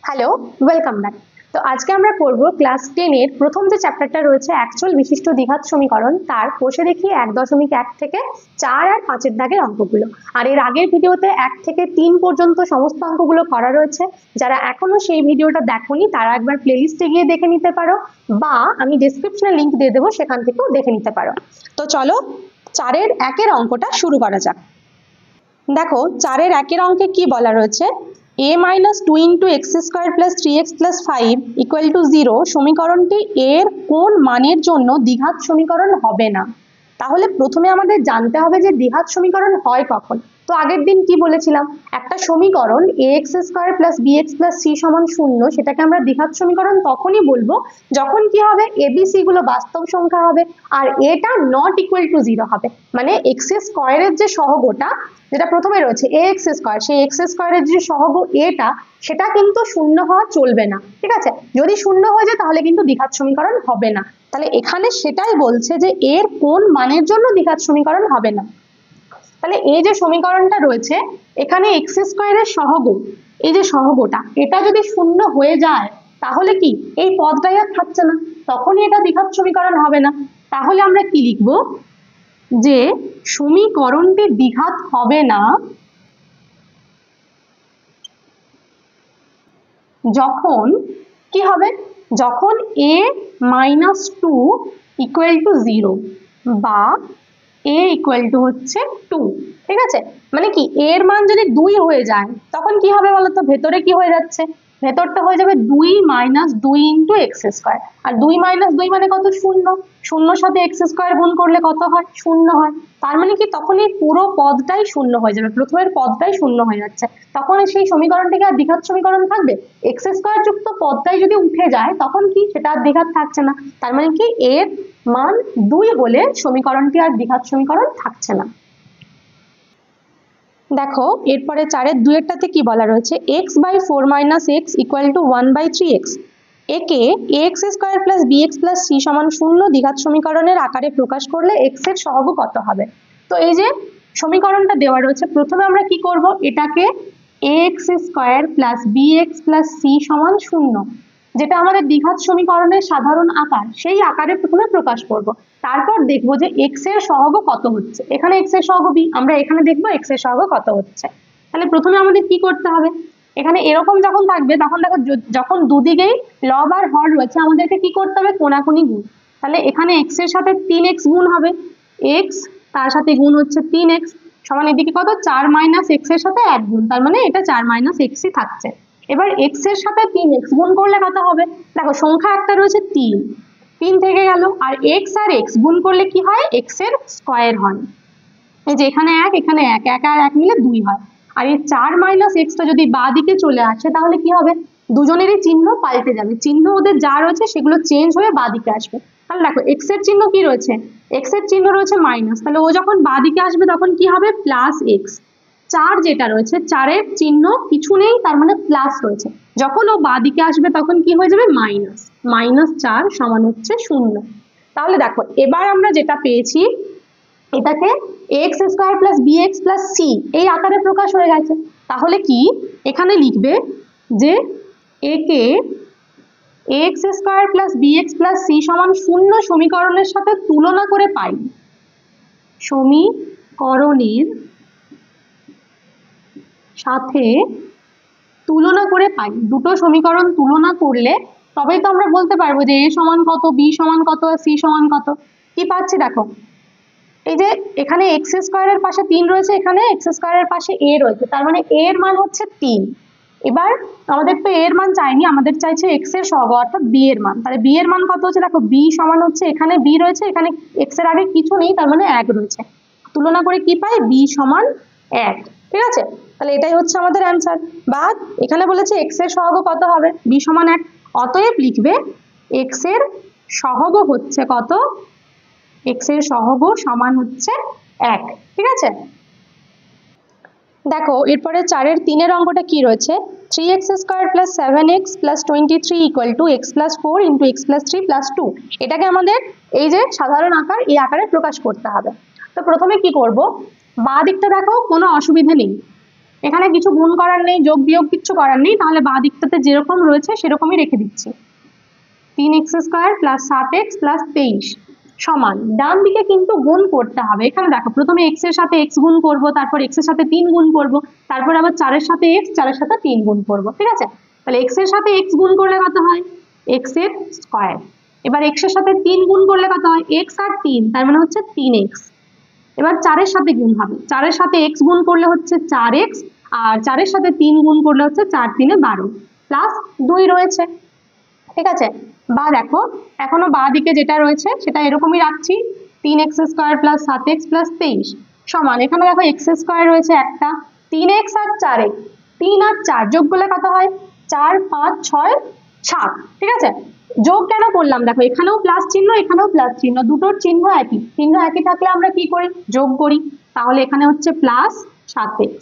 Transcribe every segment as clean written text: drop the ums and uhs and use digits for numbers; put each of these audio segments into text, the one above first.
Hello, welcome back. তো আজকে আমরা পড়ব ক্লাস 10 এর প্রথম যে চ্যাপ্টারটা রয়েছে অ্যাকচুয়াল বিশিষ্ট দ্বিঘাত সমীকরণ, তার কোষে দেখি 1.1 থেকে 4 আর 5 দাগের অঙ্কগুলো। আর এর আগের ভিডিওতে 1 থেকে 3 পর্যন্ত সমস্ত অঙ্কগুলো করা রয়েছে। যারা এখনো সেই ভিডিওটা দেখোনি তারা একবার প্লেলিস্টে গিয়ে দেখে নিতে পারো, বা আমি ডেসক্রিপশনে লিংক দিয়ে দেবো, সেখান থেকেও দেখে নিতে পারো। তো চলো 4-এর 1-এর অঙ্কটা শুরু করা যাক। দেখো 4-এর 1-এর অঙ্কে কি বলা রয়েছে, a minus 2 into x square plus 3x plus 5 equal to 0 সমীকরণটি এর কোন মানের জন্য দ্বিঘাত সমীকরণ হবে না। তাহলে প্রথমে আমাদের জানতে হবে যে দ্বিঘাত সমীকরণ হয় কখন। তো আগের দিন কি বলেছিলাম, একটা সমীকরণ ax square plus bx plus c সমান 0, সেটাকে আমরা দ্বিঘাত সমীকরণ তখনই বলবো যখন কি হবে, abc গুলো বাস্তব সংখ্যা হবে আর এটা নট ইকুয়াল টু 0 হবে। মানে x স্কয়ারের যে সহগটা যেটা প্রথমে রয়েছে ax স্কয়ার, সেই x স্কয়ারের যে সহগ এটা, সেটা কিন্তু শূন্য হওয়া চলবে না। ঠিক আছে, যদি শূন্য হয়ে যায় তাহলে কিন্তু দ্বিঘাত সমীকরণ হবে না। তাহলে এখানে সেটাই বলছে যে এর কোন মানের জন্য দ্বিঘাত সমীকরণ হবে না। তাহলে এই যে সমীকরণটা রয়েছে এখানে এক্স স্কয়ারের সহগ, এই যে সহগটা এটা যদি শূন্য হয়ে যায় তাহলে কি এই পদটাই আর থাকছে না, তখনই এটা দ্বিঘাত সমীকরণ হবে না। তাহলে আমরা কি লিখবো, যে সমীকরণটি দ্বিঘাত হবে না যখন কি হবে, যখন a minus 2 equal to 0 বা a equal to হচ্ছে 2। ঠিক আছে, মানে কি এর মান যদি 2 হয়ে যায় তখন কি হবে বলতো, ভেতরে কি হয়ে যাচ্ছে, ভেতরটা হয়ে যাবে 2 minus 2 into x স্কয়ার। আর 2 minus 2 মানে কত, 0। শূন্যর সাথে x স্কয়ার গুণ করলে কত হয়, 0 হয়। তার মানে কি তখন এই পুরো পদটাই শূন্য হয়ে যাবে, প্রথমের পদটাই শূন্য হয়ে যাচ্ছে। তখন সেই সমীকরণটিকে আর দ্বিঘাত সমীকরণ থাকবে, x স্কয়ার যুক্ত পদটাই যদি উঠে যায় তখন কি সেটা আর দ্বিঘাত থাকছে না। তার মানে কি এর মান 2 হলে সমীকরণটি আর দ্বিঘাত সমীকরণ থাকছে না। দেখো এরপরে 4-এর 2-এরটাতে কি বলা রয়েছে, x by 4 minus x equal to 1 by 3x, একে ax square plus bx plus c সমান 0 দ্বিঘাত সমীকরণের আকারে প্রকাশ করলে x এর সহগ কত হবে। তো এই যে সমীকরণটা দেওয়া রয়েছে, প্রথমে আমরা কি করব, এটাকে ax square plus bx plus c সমান 0, যেটা আমাদের দ্বিঘাত সমীকরণের সাধারণ আকার, সেই আকারে প্রথমে প্রকাশ করব। তারপর দেখবো যে x এর সহগ কত হচ্ছে, এখানে x এর সহগ b, আমরা এখানে দেখবো x এর সহগ কত হচ্ছে। তাহলে প্রথমে আমাদের কি করতে হবে, এখানে এরকম যখন থাকবে তখন দেখো যখন দুদিকেই লব আর হর রয়েছে আমাদেরকে কি করতে হবে, কোনাকুনি গুণ। তাহলে এখানে x এর সাথে 3x গুণ হবে, x তার সাথে গুণ হচ্ছে 3x সমান এদিকে কত, 4 মাইনাস x এর সাথে 1 গুণ, তার মানে এটা 4 মাইনাস x ই থাকছে। এবার x এর সাথে 3x গুণ করলে কত হবে, দেখো সংখ্যা একটা রয়েছে 3 থেকে গেল, আর x আর x গুণ করলে কি হয়, x এর স্কয়ার হয়। এই যে এখানে 1 এখানে 1, 1 আর 1 মিলে 2 হয়। আর এই 4 মাইনাস এক্সটা যদি বাঁ দিকে চলে আসে তাহলে কি হবে, দুজনেরই চিহ্ন পাল্টে যাবে, চিহ্ন ওদের যা রয়েছে সেগুলো চেঞ্জ হয়ে বাঁ দিকে আসবে। তাহলে দেখো এক্স এর চিহ্ন কি রয়েছে, এক্স এর চিহ্ন রয়েছে মাইনাস, তাহলে ও যখন বাঁ দিকে আসবে তখন কি হবে, প্লাস এক্স। 4 যেটা রয়েছে 4-এর চিহ্ন কিছু নেই, তার মানে প্লাস রয়েছে, যখন ও বাঁ দিকে আসবে তখন কি হয়ে যাবে, মাইনাস, মাইনাস 4 সমান হচ্ছে 0। তাহলে দেখো এবার আমরা যেটা পেয়েছি, এটাকে x square plus bx plus c এই আকারে প্রকাশ হয়ে গেছে। তাহলে কি এখানে লিখবে যে একে x square plus bx plus c সমান 0 সমীকরণের সাথে তুলনা করে পাই, সমীকরণের সাথে তুলনা করে পাই। দুটো সমীকরণ তুলনা করলে তবেই তো আমরা বলতে পারবো যে a সমান কত, b সমান কত, c সমান কত। কি পাচ্ছি দেখো, এই যে এখানে x স্কয়ারের পাশে 3 রয়েছে, এখানে x স্কয়ারের পাশে a রয়েছে, তার মানে a এর মান হচ্ছে 3। এবার আমাদের তো a এর মান চাইনি, আমাদের চাইছে x এর সহগ অর্থাৎ b এর মান। তাহলে b এর মান কত হচ্ছে, দেখো b সমান হচ্ছে, এখানে b রয়েছে, এখানে x এর আগে কিছু নেই, তার মানে 1 রয়েছে। তুলনা করে কি পাই, b সমান 1। ঠিক আছে, তাহলে এটাই হচ্ছে আমাদের অ্যান্সার। বা এখানে বলেছে x এর সহগ কত হবে, b সমান 1, অতএব লিখবে x এর সহগ হচ্ছে কত, x এর সহগ সমান হচ্ছে 1। ঠিক আছে, দেখো এরপরে 4-এর 3-এর অঙ্কটা কি রয়েছে, 3x square plus 7x plus 23 equal to x plus 4 into x plus 3 plus 2, এটাকে আমাদের এই যে সাধারণ আকার, এই আকারে প্রকাশ করতে হবে। তো প্রথমে কি করব, বাঁ দিকটা দেখো কোনো অসুবিধা নেই, এখানে কিছু গুণ করার নেই, যোগ বিয়োগ কিচ্ছু করার নেই, তাহলে বাঁ দিকটাতে যেরকম রয়েছে সেরকমই রেখে দিচ্ছি। 3x² প্লাস 7x প্লাস 23 সমান, ডান দিকে কিন্তু গুণ করতে হবে। এখানে দেখো প্রথমে x এর সাথে x গুণ করব, তারপর x এর সাথে 3 গুণ করব, তারপর আবার 4 এর সাথে x, 4 এর সাথে 3 গুণ করব, ঠিক আছে? তাহলে x এর সাথে x গুণ করলে কত হয়? x এর স্কয়ার। এবার x এর সাথে 3 গুণ করলে কত হয়? x আর 3, তার মানে হচ্ছে 3x। এবার 4 এর সাথে গুণ হবে, 4 এর সাথে x গুণ করলে হচ্ছে 4x, আর 4 এর সাথে 3 গুণ করলে হচ্ছে 4 3 12 প্লাস 2 রয়েছে, ঠিক আছে? বা দেখো এখনো বাঁ দিকে যেটা রয়েছে সেটা এরকমই রাখছি, 3x² প্লাস 7x প্লাস 23 সমান, এখানে দেখো x² রয়েছে একটা, 3x আর 4x, 3 আর 4 যোগ করলে কত হয়? 4 5 6 7, ঠিক আছে? যোগ কেন করলাম? দেখো এখানেও প্লাস চিহ্ন, এখানেও প্লাস চিহ্ন, দুটোর চিহ্ন একই, চিহ্ন একই থাকলে আমরা কি করি? যোগ করি। তাহলে এখানে হচ্ছে প্লাস 7x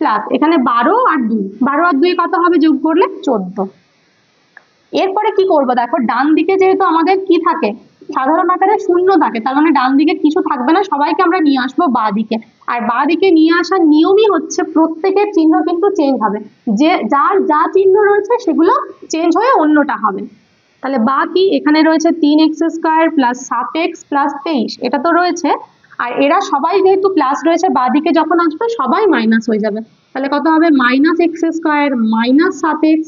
প্লাস এখানে 12 আর 2, 12 আর 2 কত হবে যোগ করলে? 14। এরপরে কি করব? দেখো ডান দিকে যেহেতু আমাদের কি থাকে, সাধারণ আকারে শূন্য থাকে, তার মানে ডান দিকে কিছু থাকবে না, সবাইকে আমরা নিয়ে আসবো বাঁ দিকে। আর বাঁ দিকে নিয়ে আসার নিয়মই হচ্ছে প্রত্যেকের চিহ্ন কিন্তু চেঞ্জ হবে, যে যার যা চিহ্ন রয়েছে সেগুলো চেঞ্জ হয়ে অন্যটা হবে। তাহলে বা কি? এখানে রয়েছে 3x² প্লাস 7x প্লাস 23, এটা তো রয়েছে, আর এরা সবাই যেহেতু প্লাস রয়েছে বাঁ দিকে যখন আসবে সবাই মাইনাস হয়ে যাবে। তাহলে কত হবে? -x² মাইনাস 7x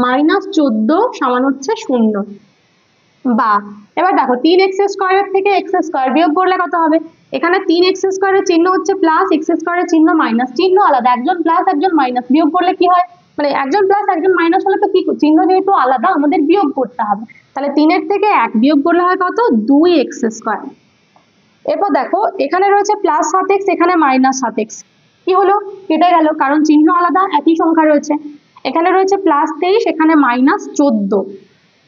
মাইনাস 14 সমান হচ্ছে 0। বা এবার দেখো 3x² এর থেকে x² বিয়োগ করলে কত হবে? এখানে 3x² এর চিহ্ন হচ্ছে প্লাস, x² এর চিহ্ন মাইনাস, চিহ্ন আলাদা, একজন প্লাস একজন মাইনাস, বিয়োগ করলে কি হয়? মানে একজন প্লাস একজন মাইনাস হলে তো কি, চিহ্ন যেহেতু আলাদা আমাদের বিয়োগ করতে হবে। তাহলে 3 এর থেকে 1 বিয়োগ করলে হয় কত? 2x²। এরপর দেখো এখানে রয়েছে প্লাস 7x, এখানে মাইনাস 7x, কি হলো? কেটে গেল, কারণ চিহ্ন আলাদা, একই সংখ্যা রয়েছে। এখানে রয়েছে প্লাস 23, এখানে মাইনাস 14,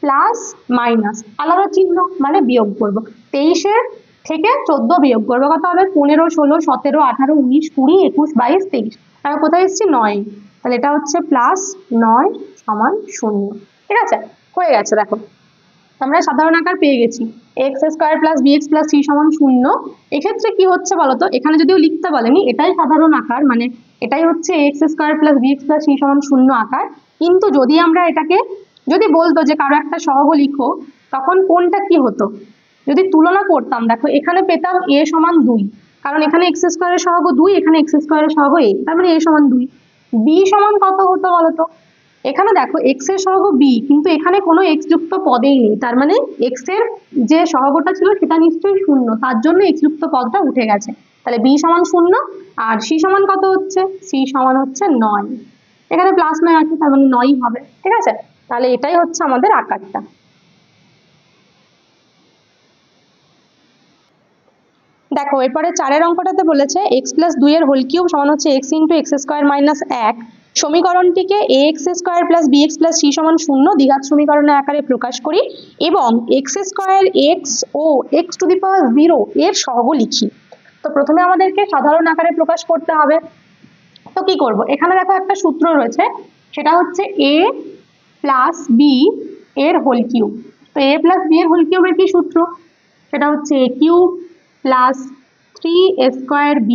প্লাস মাইনাস আলাদা চিহ্ন মানে বিয়োগ করব। 23 এর থেকে 14 বিয়োগ করবো, কত হবে? 15 16 17 18 19 20 21 22 23, আমি কোথায় এসেছি? 9। তাহলে এটা হচ্ছে প্লাস 9 সমান 0, ঠিক আছে? হয়ে গেছে। দেখো আমরা সাধারণ আকার পেয়ে গেছি, x² plus bx plus c সমান 0। এক্ষেত্রে কি হচ্ছে বলতো, এখানে যদিও লিখতে বলেনি, এটাই সাধারণ আকার, মানে এটাই হচ্ছে x² plus bx plus c সমান 0 আকার। কিন্তু যদি আমরা এটাকে, যদি বলতো যে কারো একটা সহগ লিখো, তখন কোনটা কি হতো? যদি তুলনা করতাম, দেখো এখানে পেতাম a সমান 2, কারণ এখানে x² এর সহগ 2, এখানে x² এর সহগ a, তার মানে a সমান 2। b সমান কত হতো বলতো? এখানে দেখো x এর সহগ b, কিন্তু এখানে কোনো x যুক্ত পদেই নেই, তার মানে x এর যে সহগটা ছিল সেটা নিশ্চয়ই 0, তার জন্য x যুক্ত পদটা উঠে গেছে। তাহলে b সমান 0, আর c সমান কত হচ্ছে? c সমান হচ্ছে 9, এখানে প্লাস 9 আছে, তার মানে 9 হবে, ঠিক আছে? তাহলে এটাই হচ্ছে আমাদের আকারটা। দেখো এরপরে 4 অঙ্কটাতে বলেছে x প্লাস 2 এর হোল কিউব সমান হচ্ছে x ইন্টু x² মাইনাস 1, সমীকরণটিকে ax² plus bx plus c সমান 0 দ্বিঘাত সমীকরণের আকারে প্রকাশ করি এবং x² x ও x টু দি পাওয়ার 0 এর সহগ লিখি। তো প্রথমে আমাদেরকে সাধারণ আকারে প্রকাশ করতে হবে। তো কি করব? এখানে দেখো একটা সূত্র রয়েছে, সেটা হচ্ছে a প্লাস b এর হোল কিউব। তো a প্লাস b এর হোল কিউবের কি সূত্র? সেটা হচ্ছে a cube plus 3a² b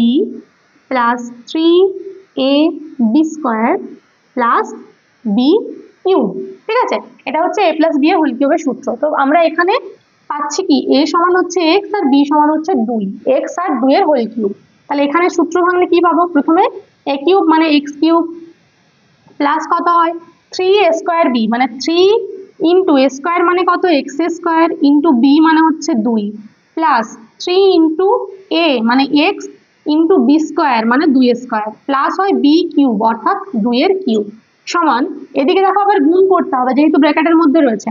plus 3ab² plus b cube, ঠিক আছে? এটা হচ্ছে a প্লাস b এর হোল কিউবের সূত্র। তো আমরা এখানে পাচ্ছি কি, a সমান হচ্ছে x আর b সমান হচ্ছে 2, x আর 2 এর হোল কিউব। তাহলে এখানে সূত্র ভাঙলে কি পাবো? প্রথমে a কিউব মানে x কিউব প্লাস কত হয়? 3a² b মানে 3 ইন্টু a² মানে কত? x² ইন্টু b মানে হচ্ছে 2 প্লাস 3 ইন্টু a মানে x ইন্টু b² মানে 2a² প্লাস হয় b কিউব অর্থাৎ 2 এর কিউব সমান, এদিকে দেখো আবার গুণ করতে হবে যেহেতু ব্র্যাকেটের মধ্যে রয়েছে,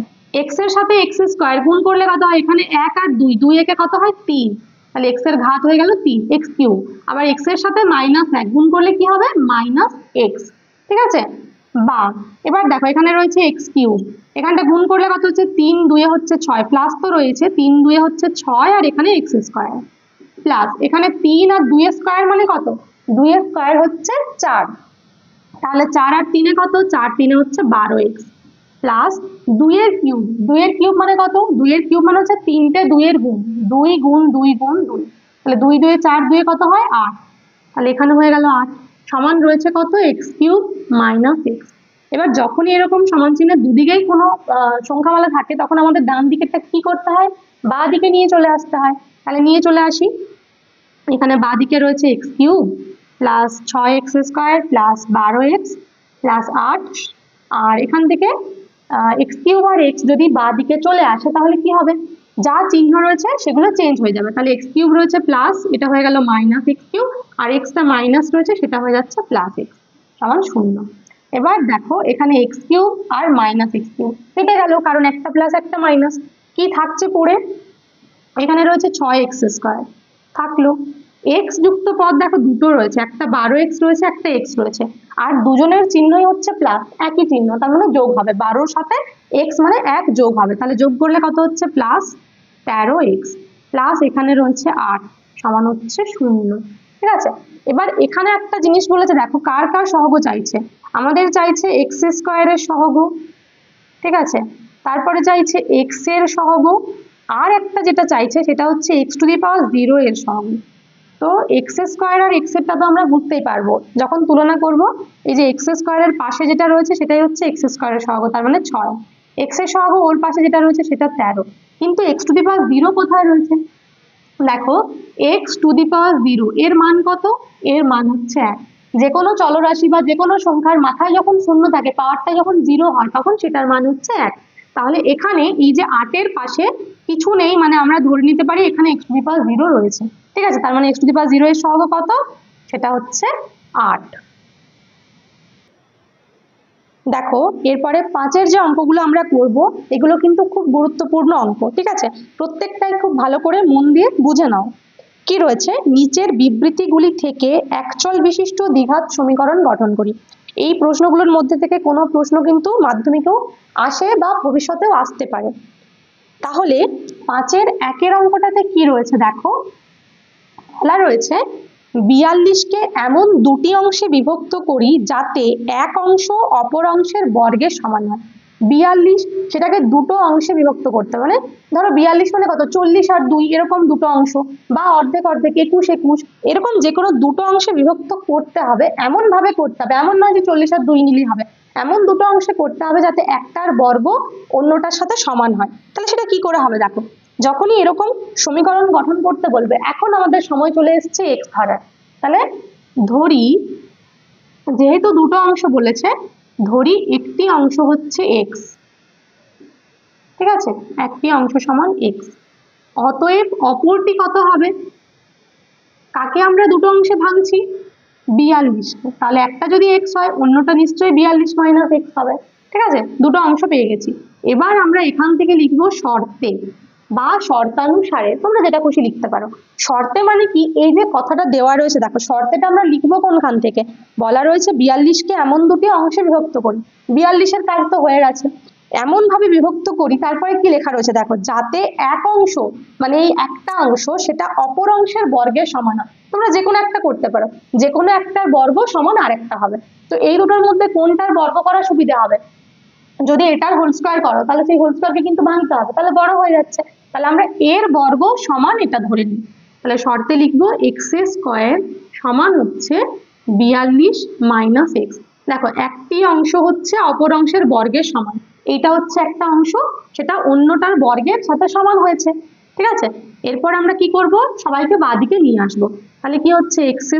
x এর সাথে x² গুণ করলে কত হয়? এখানে 1 আর 2, 2 একে কত হয়? 3, তাহলে x এর ঘাত হয়ে গেল 3, x কিউব। আবার x এর সাথে -1 গুণ করলে কি হবে? -x, ঠিক আছে? বা এবার দেখো এখানে রয়েছে x কিউব, এখানটা গুণ করলে কত হচ্ছে? 3 2 এ হচ্ছে 6, প্লাস তো রয়েছে 3 2 এ হচ্ছে 6, আর এখানে x² প্লাস এখানে 3 আর 2 এর স্কয়ার মানে কত? 2 এর স্কয়ার হচ্ছে 4, তাহলে 4 আর 3 এ কত? 4 3 এ হচ্ছে 12x প্লাস 2 এর কিউব, 2 এর কিউব মানে কত? 2 এর কিউব মানে হচ্ছে 3টে 2 এর গুণ, 2 গুণ 2 গুণ 2, তাহলে 2 2 এ 4 2 এ কত হয়? 8, তাহলে এখানে হয়ে গেল 8 সমান রয়েছে কত, এক্স কিউব মাইনাস এক্স। এবার যখনই এরকম সমান চিহ্নের দুদিকেই কোনো সংখ্যামালা থাকে তখন আমাদের ডান দিকেরটা কি করতে হয়, বাঁ দিকে নিয়ে চলে আসতে হয়। তাহলে নিয়ে চলে আসি, এখানে বাঁ দিকে রয়েছে x cube plus 6x² plus 12x plus 8, আর এখান থেকে এক্স কিউব আর এক্স যদি বাঁ দিকে চলে আসে তাহলে কি হবে, যা চিহ্ন রয়েছে সেগুলো চেঞ্জ হয়ে যাবে। তাহলে এক্স কিউব রয়েছে প্লাস, এটা হয়ে গেল মাইনাস এক্স কিউব, আর এক্সটা মাইনাস রয়েছে সেটা হয়ে যাচ্ছে প্লাস এক্স সমান 0। এবার দেখো এখানে এক্স কিউব আর মাইনাস এক্স কিউব কেটে গেল, কারণ একটা প্লাস একটা মাইনাস, কি থাকছে পড়ে, এখানে রয়েছে 6x² থাকলো। এক্স যুক্ত পদ দেখো দুটো রয়েছে, একটা 12x রয়েছে, একটা এক্স রয়েছে, আর দুজনের চিহ্নই হচ্ছে প্লাস, একই চিহ্ন, তার মানে যোগ হবে, 12-র সাথে এক্স মানে 1 যোগ হবে, তাহলে যোগ করলে কত হচ্ছে প্লাস 13x প্লাস এখানে রয়েছে 8 সমান হচ্ছে 0। ঠিক আছে, এবার এখানে একটা জিনিস বলেছে, দেখো কার কার সহগ চাইছে, আমাদের চাইছে x² এর সহগ, ঠিক আছে, তারপরে চাইছে এক্স এর সহগ, আর একটা যেটা চাইছে সেটা হচ্ছে x⁻0 এর সহগ। তো x² আর x এরটা তো আমরা বুঝতেই পারবো, যখন তুলনা করব এই যে x² এর পাশে যেটা রয়েছে সেটাই হচ্ছে x² এর সহগ, তার মানে 6, x এর সহগ ওর পাশে যেটা রয়েছে সেটা 13, কিন্তু x⁻0 কোথায় রয়েছে, দেখো x⁻0 এর মান কত, এর মান হচ্ছে 1। যে কোনো চলরাশি বা যে কোনো সংখ্যার মাথায় যখন শূন্য থাকে, পাওয়ারটা যখন 0 হয় তখন সেটার মান হচ্ছে 1। তাহলে এখানে এই যে 8-এর পাশে কিছু নেই, মানে আমরা ধরে নিতে পারি এখানে x⁻0 রয়েছে। ঠিক আছে, তার মানে x⁻0 এর সহগ কত, সেটা হচ্ছে 8। দেখো এরপরে 5-এর যে অঙ্কগুলো আমরা করব এগুলো কিন্তু খুব গুরুত্বপূর্ণ অঙ্ক, ঠিক আছে, প্রত্যেকটাই খুব ভালো করে মন দিয়ে বুঝে নাও। কি রয়েছে, নিচের বিবৃতিগুলি থেকে একচল বিশিষ্ট দ্বিঘাত সমীকরণ গঠন করি। এই প্রশ্নগুলোর মধ্যে থেকে কোনো প্রশ্ন কিন্তু মাধ্যমিকেও আসে বা ভবিষ্যতেও আসতে পারে। তাহলে 5-এর 1-এর অঙ্কটাতে কি রয়েছে দেখো, বলা রয়েছে 42কে এমন দুটি অংশে বিভক্ত করি যাতে এক অংশ অপর অংশের বর্গের সমান হয়। 42 সেটাকে দুটো অংশে বিভক্ত করতে, মানে ধরো 42 মানে কত, 40 আর 2 এরকম দুটো অংশ, বা অর্ধেক অর্ধেক, 21 21 এরকম যে কোনো দুটো অংশে বিভক্ত করতে হবে, এমন ভাবে করতে হবে, এমন নয় যে 40 আর 2 নিলেই হবে, এমন দুটো অংশে করতে হবে যাতে একটার বর্গ অন্যটার সাথে সমান হয়। তাহলে সেটা কি করে হবে, দেখো যখনই এরকম সমীকরণ গঠন করতে বলবে, এখন আমাদের সময় চলে এসছে এক্স ধরার। তাহলে ধরি, যেহেতু দুটো অংশ বলেছে, ধরি একটি অংশ হচ্ছে এক্স, ঠিক আছে, একটি অংশ সমান এক্স, অতএব অপরটি কত হবে, কাকে আমরা দুটো অংশে ভাঙছি, 42, তাহলে একটা যদি এক্স হয় অন্যটা নিশ্চয়ই 42 মাইনাস এক্স হবে। ঠিক আছে, দুটো অংশ পেয়ে গেছি। এবার আমরা এখান থেকে লিখবো শর্তে বা শর্তানুসারে, তোমরা যেটা খুশি লিখতে পারো। শর্তে মানে কি, এই যে কথাটা দেওয়া রয়েছে দেখো, শর্তেটা আমরা লিখবো কোনখান থেকে, বলা রয়েছে 42কে এমন দুটি অংশে বিভক্ত করি, 42-এর কাজ তো হয়ে গেছে, এমন ভাবে বিভক্ত করি, তারপরে কি লেখা রয়েছে দেখো, যাতে এক অংশ মানে এই একটা অংশ সেটা অপর অংশের বর্গের সমান হয়। তোমরা যে কোনো একটা করতে পারো, যে কোনো একটার বর্গ সমান আরেকটা হবে। তো এই দুটোর মধ্যে কোনটার বর্গ করা সুবিধা হবে, যদি এটার হোল স্কয়ার করো তাহলে সেই হোল স্কয়ারকে কিন্তু ভাঙতে হবে, তাহলে বড় হয়ে যাচ্ছে, তাহলে আমরা এর বর্গ সমান এটা ধরে নিই। তাহলে শর্তে লিখবো x² সমান হচ্ছে 42 মাইনাস এক্স। দেখো একটি অংশ হচ্ছে অপর অংশের বর্গের সমান, এইটা হচ্ছে একটা অংশ, সেটা অন্যটার বর্গের সাথে সমান হয়েছে। ঠিক আছে, এরপর আমরা কি করব, সবাইকে বাঁদিকে নিয়ে আসবো। তাহলে কি হচ্ছে x²,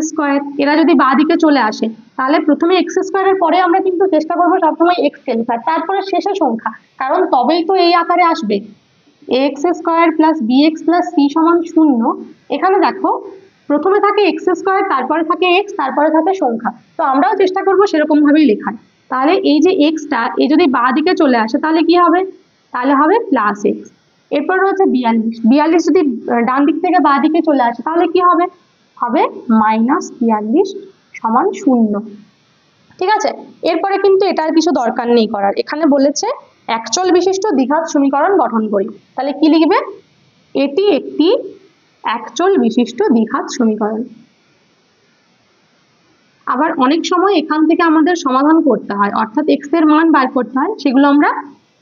এরা যদি বাঁদিকে চলে আসে তাহলে প্রথমে x² এর পরে আমরা কিন্তু চেষ্টা করবো সবসময় x কে লেখার, তারপরে শেষে সংখ্যা, কারণ তবেই তো এই আকারে আসবে। ax² plus bx plus c সমান 0। এখানে দেখো প্রথমে থাকে x², তারপরে থাকে x, তারপরে থাকে সংখ্যা, তো আমরাও চেষ্টা করবো সেরকম ভাবেই লেখার। তাহলে এই যে xটা এ যদি বাঁ দিকে চলে আসে তাহলে কি হবে, তাহলে হবে প্লাস এক্স। এরপর রয়েছে 42 যদি ডান দিক থেকে বাঁ দিকে চলে আসে তাহলে কি হবে, হবে মাইনাস 42 সমান 0। ঠিক আছে, এরপরে কিন্তু এটার কিছু দরকার নেই করার, এখানে বলেছে একচল বিশিষ্ট দ্বিঘাত সমীকরণ গঠন করি। তাহলে কি লিখবে, এটি একটি একচল বিশিষ্ট দ্বিঘাত সমীকরণ। আবার অনেক সময় এখান থেকে আমাদের সমাধান করতে হয়, অর্থাৎ এক্স এর মান বার করতে হয়, সেগুলো আমরা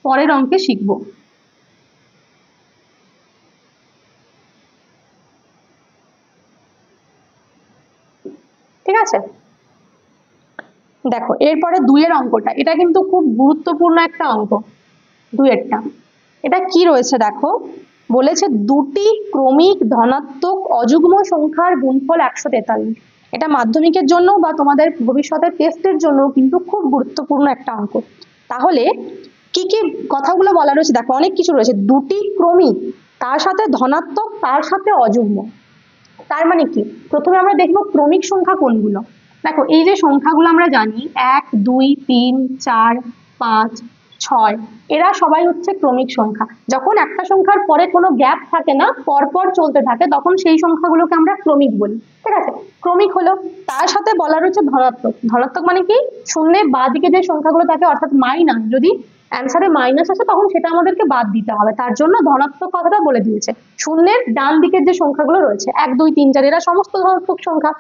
পরের অঙ্কে শিখব। ঠিক আছে। দেখো এরপরে 2 এর অঙ্কটা, এটা কিন্তু খুব গুরুত্বপূর্ণ একটা অঙ্ক। 2 এরটা এটা কি রয়েছে দেখো, বলেছে দুটি ক্রমিক ধনাত্মক অযুগ্ম সংখ্যার গুণফল 143। এটা মাধ্যমিকের জন্য বা তোমাদের ভবিষ্যতের টেস্টের জন্য কিন্তু খুব গুরুত্বপূর্ণ একটা অঙ্ক। তাহলে কি কি কথাগুলো বলা রয়েছে দেখো, অনেক কিছু রয়েছে। দুটি ক্রমিক, তার সাথে ধনাত্মক, তার সাথে অযুগ্ম। তার মানে কি, প্রথমে আমরা দেখবো ক্রমিক সংখ্যা কোনগুলো। দেখো এই যে সংখ্যাগুলো আমরা জানি 1 2 3 4 5 6, এরা সবাই হচ্ছে ক্রমিক সংখ্যা। যখন একটা সংখ্যার পরে কোনো গ্যাপ থাকে না, পরপর চলতে থাকে, তখন সেই সংখ্যাগুলোকে আমরা ক্রমিক বলি। ঠিক আছে, ক্রমিক হলো। তার সাথে বলা রয়েছে ধনাত্মক। ধনাত্মক মানে কি, শূন্যের বাঁ দিকে যে সংখ্যাগুলো থাকে, অর্থাৎ মাইনাস, যদি অ্যান্সারে মাইনাস আসে তখন সেটা আমাদেরকে বাদ দিতে হবে, তার জন্য ধনাত্মক কথাটা বলে দিয়েছে। শূন্যের ডান দিকের যে সংখ্যাগুলো রয়েছে 1 2 3 4, এরা সমস্ত ধনাত্মক সংখ্যা।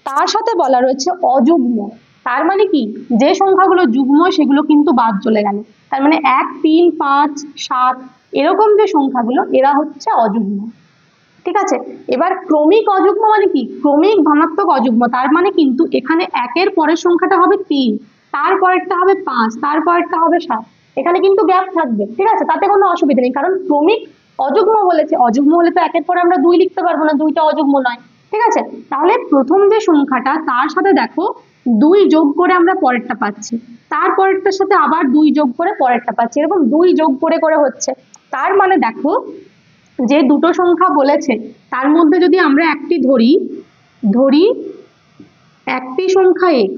তার সাথে বলা রয়েছে অযুগ্ম। তার মানে কি, যে সংখ্যাগুলো যুগ্ম সেগুলো কিন্তু বাদ চলে গেল। তার মানে 1 3 5 7 এরকম যে সংখ্যাগুলো, এরা হচ্ছে অযুগ্ম। ঠিক আছে, এবার ক্রমিক অযুগ্ম মানে কি, ক্রমিক ধনাত্মক অযুগ্ম। তার মানে কিন্তু এখানে 1 এর পরের সংখ্যাটা হবে 3, তারপরেরটা হবে 5, তারপরেরটা হবে 7। এখানে কিন্তু গ্যাপ থাকবে। ঠিক আছে, তাতে কোনো অসুবিধা নেই, কারণ ক্রমিক অযুগ্ম বলেছে। অযুগ্ম হলে তো 1 এর পরে আমরা 2 লিখতে পারবো না, 2টা অযুগ্ম নয়। ঠিক আছে, তাহলে প্রথম যে সংখ্যাটা, তার সাথে দেখো 2 যোগ করে আমরা পরেরটা পাচ্ছি, তারপরেরটার সাথে আবার 2 যোগ করে পরেরটা পাচ্ছি, এরকম 2 যোগ করে করে হচ্ছে। তার মানে দেখো, যে দুটো সংখ্যা বলেছে তার মধ্যে যদি আমরা একটি ধরি একটি সংখ্যা x,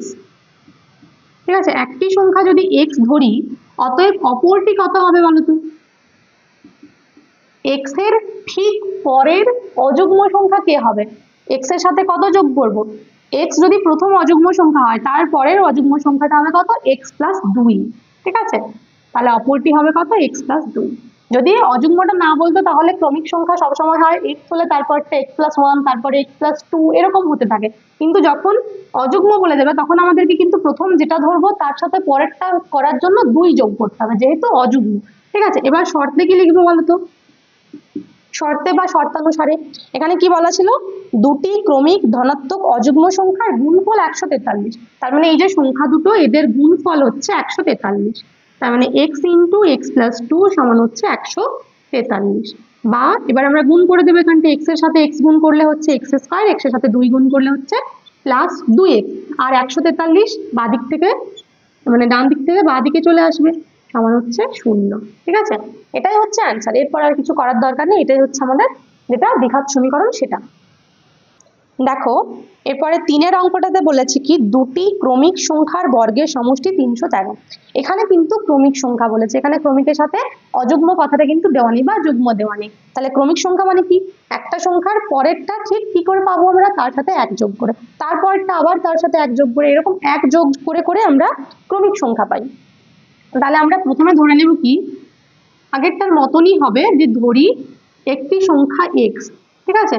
ঠিক আছে, একটি সংখ্যা যদি x ধরি, অতএব অপরটি কত হবে বলো তো? x এর ঠিক পরের অযুগ্ম সংখ্যা কে হবে? x এর সাথে কত যোগ করব? x যদি প্রথম অযুগ্ম সংখ্যা হয়, তারপরের অযুগ্ম সংখ্যাটা হবে কত? x + 2। ঠিক আছে, তাহলে অপরটি হবে কত? x + 2। যদি অযুগ্মটা না বলতো তাহলে ক্রমিক সংখ্যা সবসময় হয় x হলে তারপরটা x + 1, তারপরে x + 2 এরকম হতে থাকে। কিন্তু যখন অযুগ্ম বলে দেবে, তখন আমাদেরকে কিন্তু প্রথম যেটা ধরবো তার সাথে পরেরটা করার জন্য 2 যোগ করতে হবে, যেহেতু অযুগ্ম। ঠিক আছে, এবার শর্তে কি লিখবো বলতো? শর্তে বা শর্তানুসারে এখানে কি বলা ছিল, দুটি ক্রমিক ধনাত্মক অযুগ্ম সংখ্যার গুণফল 143। তার মানে এই যে সংখ্যা দুটো, এদের গুণফল হচ্ছে 143। তার মানে x × x + 2 সমান হচ্ছে 143। বা এবার আমরা গুণ করে দেবো, এখানটা x এর সাথে x গুণ করলে হচ্ছে x², x এর সাথে 2 গুণ করলে হচ্ছে +2x, আর 143 বাঁ দিক থেকে, মানে ডান দিক থেকে বাঁ দিকে চলে আসবে, সমান হচ্ছে 0। ঠিক আছে, এটাই হচ্ছে অ্যান্সার। এরপর আর কিছু করার দরকার নেই, এটাই হচ্ছে আমাদের যেটা দ্বিঘাত সমীকরণ সেটা। দেখো এরপরে 3 এর অঙ্কটাতে বলেছে কি, দুটি ক্রমিক সংখ্যার বর্গের সমষ্টি 313। এখানে কিন্তু ক্রমিক সংখ্যা বলেছে, এখানে ক্রমিকের সাথে অযুগ্ম কথাটা কিন্তু দেওয়া নেই বা যুগ্ম দেওয়া নেই। তাহলে ক্রমিক সংখ্যা মানে কি, একটা সংখ্যার পরেরটা ঠিক কি করে পাবো আমরা? তার সাথে 1 যোগ করে, তারপরটা আবার তার সাথে 1 যোগ করে, এরকম 1 যোগ করে করে আমরা ক্রমিক সংখ্যা পাই। তাহলে আমরা প্রথমে ধরে নেব কি, আগেরটার মতনই হবে, যে ধরি একটি সংখ্যা x। ঠিক আছে,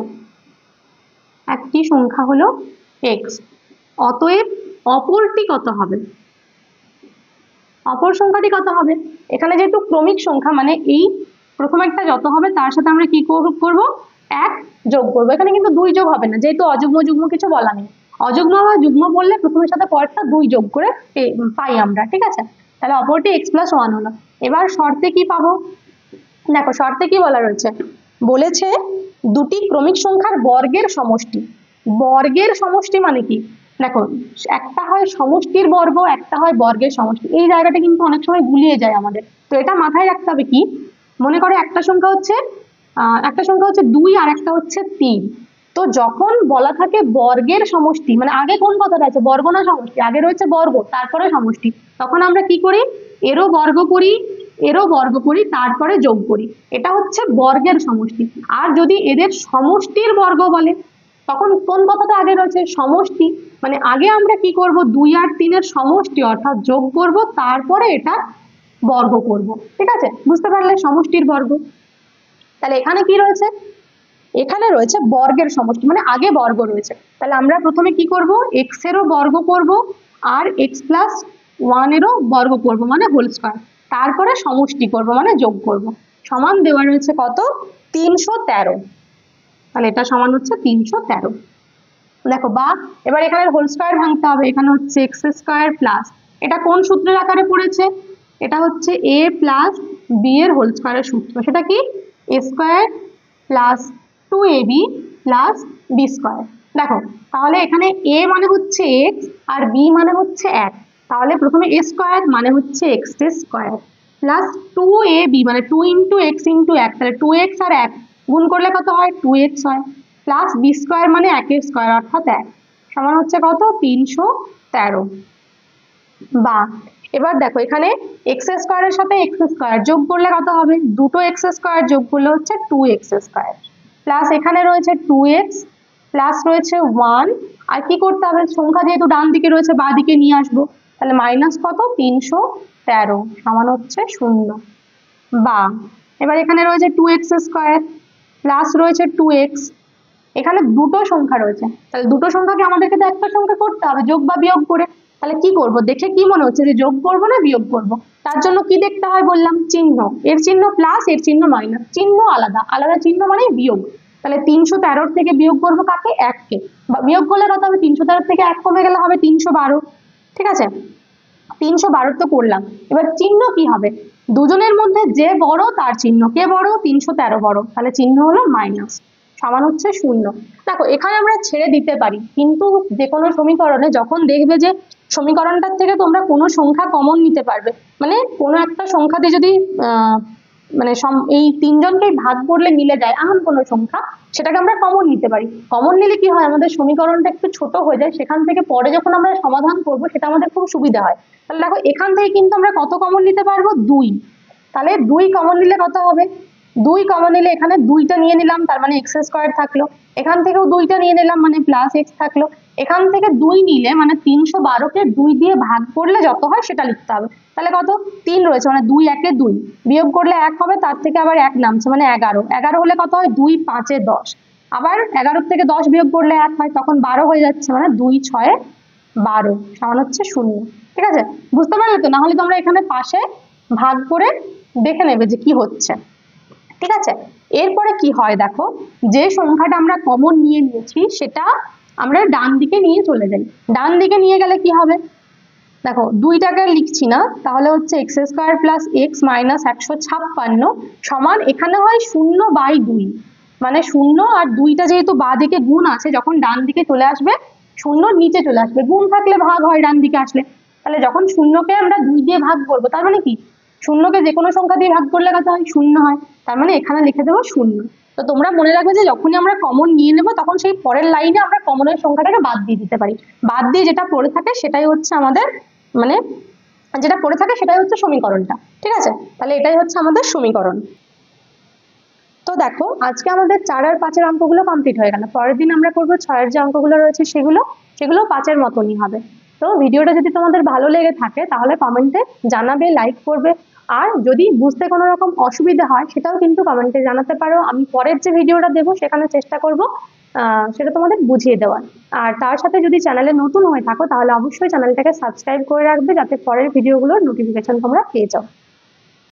একটি সংখ্যা হলো x, অতএব অপরটি কত হবে? অপর সংখ্যাটি কত হবে? এখানে যেহেতু ক্রমিক সংখ্যা, মানে এই প্রথম একটা যত হবে তার সাথে আমরা কি করব? 1 যোগ করবো। এখানে কিন্তু 2 যোগ হবে না, যেহেতু অযুগ্ম যুগ্ম কিছু বলা নেই। অযুগ্ম বা যুগ্ম বললে প্রথমের সাথে পরেরটা 2 যোগ করে পাই আমরা। ঠিক আছে, তাহলে অপরটি x + 1 হলো। এবার শর্তে কি পাবো? দেখো শর্তে কি বলা রয়েছে, বলেছে দুটি ক্রমিক সংখ্যার বর্গের সমষ্টি। বর্গের সমষ্টি মানে কি, দেখো একটা হয় সমষ্টির বর্গ, একটা হয় বর্গের সমষ্টি। এই জায়গাটা কিন্তু অনেক সময় গুলিয়ে যায় আমাদের, তো এটা মাথায় রাখতে হবে। কি মনে করো, একটা সংখ্যা হচ্ছে 2 আর একটা হচ্ছে 3। তো যখন বলা থাকে বর্গের সমষ্টি, মানে আগে কোন কথাটা আছে, বর্গ না সমষ্টি? আগে রয়েছে বর্গ, তারপরে সমষ্টি। তখন আমরা কি করি, এরও বর্গ করি, এরও বর্গ করি, তারপরে যোগ করি, এটা হচ্ছে বর্গের সমষ্টি। আর যদি এদের সমষ্টির বর্গ বলে, তখন কোন কথাটা আগে রয়েছে? সমষ্টি। মানে আগে আমরা কি করব, 2 আর 3 এর সমষ্টি অর্থাৎ যোগ করব, তারপরে এটা বর্গ করব। ঠিক আছে, বুঝতে পারলে? সমষ্টির বর্গ। তাহলে এখানে কি রয়েছে, এখানে রয়েছে বর্গের সমষ্টি, মানে আগে বর্গ রয়েছে। তাহলে আমরা প্রথমে কি করব, x এরও বর্গ করব আর x + 1 এরও বর্গ করব, মানে হোল স্কয়ার, তারপরে সমষ্টি করব, মানে যোগ করব। সমান দেওয়া রয়েছে কত? 313। তাহলে এটা সমান হচ্ছে 313। দেখো বা এবার এখানে হোল স্কয়ার ভাঙতে হবে, এখানে হচ্ছে এক্স স্কয়ার প্লাস, এটা কোন সূত্রের আকারে পড়েছে, এটা হচ্ছে এ প্লাস বি এর হোল স্কয়ারের সূত্র, সেটা কি A square plus 2ab plus B square. দেখো তাহলে এখানে এ মানে হচ্ছে এক্স আর বি মানে হচ্ছে 1, তাহলে প্রথমে এ স্কয়ার মানে হচ্ছে এক্স স্কয়ার প্লাস 2ab মানে 2 ইন্টু এক্স ইন্টু 1, তাহলে 2x আর 1 গুণ করলে কত হয় 2x হয়, প্লাস বি স্কয়ার মানে 1 এর স্কয়ার অর্থাৎ 1 সমান হচ্ছে কত 313। বা এবার দেখো এখানে এক্স স্কয়ারের সাথে এক্স স্কয়ার যোগ করলে কত হবে, দুটো এক্স স্কয়ার যোগ করলে হচ্ছে 2x স্কয়ার, প্লাস এখানে রয়েছে 2x প্লাস রয়েছে 1, আর কি করতে হবে সংখ্যা যেহেতু ডান দিকে রয়েছে বাঁ দিকে নিয়ে আসবো, তাহলে মাইনাস কত 313 সমান হচ্ছে 0। বা এবার এখানে রয়েছে 2x স্কয়ার প্লাস রয়েছে 2x, এখানে দুটো সংখ্যা রয়েছে, তাহলে দুটো সংখ্যাকে আমাদেরকে তো একটা সংখ্যা করতে হবে যোগ বা বিয়োগ করে, তাহলে কি করব দেখে কি মনে হচ্ছে যে যোগ করব না বিয়োগ করব, তার জন্য কি দেখতে হয় বললাম চিহ্ন, এর চিহ্ন প্লাস এর চিহ্ন মাইনাস, চিহ্ন আলাদা, আলাদা চিহ্ন মানে বিয়োগ, তাহলে 313 থেকে বিয়োগ করব কাকে 1 কে, বিয়োগ করলে কত হবে 313 থেকে 1 কমে গেলে হবে 312, ঠিক আছে 312 তো করলাম, এবার চিহ্ন কি হবে, দুজনের মধ্যে যে বড় তার চিহ্ন, কে বড় 313 বড়, তাহলে চিহ্ন হলো মাইনাস সমান হচ্ছে 0। দেখো এখানে আমরা ছেড়ে দিতে পারি, কিন্তু যে কোনো সমীকরণে যখন দেখবে যে সমীকরণটার থেকে তোমরা কোনো সংখ্যা কমন নিতে পারবে, মানে কোনো একটা সংখ্যাতে যদি মানে এই তিনজনকেই ভাগ করলে মিলে যায় এমন কোনো সংখ্যা, সেটাকে আমরা কমন নিতে পারি, কমন নিলে কি হয় আমাদের সমীকরণটা একটু ছোট হয়ে যায়, সেখান থেকে পরে যখন আমরা সমাধান করব সেটা আমাদের খুব সুবিধা হয়। তাহলে দেখো এখান থেকে কিন্তু আমরা কত কমন নিতে পারবো 2, তাহলে 2 কমন নিলে কত হবে 2 কমন নিলে এখানে 2টা নিয়ে নিলাম তার মানে এক্স স্কয়ার থাকলো, এখান থেকেও 2টা নিয়ে নিলাম মানে প্লাস এক্স থাকলো, এখান থেকে 2 নিলে মানে 312 কে 2 দিয়ে ভাগ করলে যত হয় সেটা লিখতে হবে, তাহলে কত 3 রয়েছে মানে 2 1 2, বিয়োগ করলে 1 হবে, তার থেকে আবার 1 নামছে মানে 11, 11 হলে কত হয় 2 5 10, আবার 11 থেকে 10 বিয়োগ করলে 1 হয়, তখন 12 হয়ে যাচ্ছে মানে 2 6 12 সমান হচ্ছে 0। ঠিক আছে বুঝতে পারলে তো, না হলে তোমরা এখানে পাশে ভাগ করে দেখে নেবে যে কি হচ্ছে, ঠিক আছে। এরপরে কি হয় দেখো, যে সংখ্যাটা আমরা কমন নিয়ে নিয়েছি সেটা আমরা ডান দিকে নিয়ে চলে যাই, ডান দিকে নিয়ে গেলে কি হবে দেখো 2টাকে লিখছি না, তাহলে হচ্ছে x square plus x minus 156 সমান এখানে হয় 0/2, মানে 0 আর 2টা যেহেতু বাঁ দিকে গুণ আছে যখন ডান দিকে চলে আসবে 0 নিচে চলে আসবে, গুণ থাকলে ভাগ হয় ডান দিকে আসলে, তাহলে যখন 0কে আমরা 2 দিয়ে ভাগ করবো তার মানে কি 0কে যে কোনো সংখ্যা দিয়ে ভাগ করলে কত হয় 0 হয়, তার মানে এখানে লিখে দেবো 0। তো তোমরা মনে রাখবে যে যখনই আমরা কমন নিয়ে নেব তখন সেই পরের লাইনে আমরা কমনের সংখ্যাটাকে বাদ দিয়ে দিতে পারি, বাদ দিয়ে যেটা পড়ে থাকে সেটাই হচ্ছে আমাদের মানে যেটা পড়ে থাকে সেটাই হচ্ছে সমীকরণটা, ঠিক আছে তাহলে এটাই হচ্ছে আমাদের সমীকরণ। তো দেখো আজকে আমাদের 4 আর 5 এর অঙ্কগুলো কমপ্লিট হয়ে গেল, পরের দিন আমরা করবো 6 এর যে অঙ্কগুলো রয়েছে সেগুলো 5 এর মতনই হবে। তো ভিডিওটা যদি তোমাদের ভালো লেগে থাকে তাহলে কমেন্টে জানাবে, লাইক করবে, আর যদি বুঝতে কোনো রকম অসুবিধা হয় সেটাও কিন্তু কমেন্টে জানাতে পারো, আমি পরের যে ভিডিওটা দেবো সেখানে চেষ্টা করব সেটা তোমাদের বুঝিয়ে দেওয়ার। আর তার সাথে যদি চ্যানেলে নতুন হয়ে থাকো তাহলে অবশ্যই চ্যানেলটাকে সাবস্ক্রাইব করে রাখবে যাতে পরের ভিডিওগুলোর নোটিফিকেশন তোমরা পেয়ে যাও।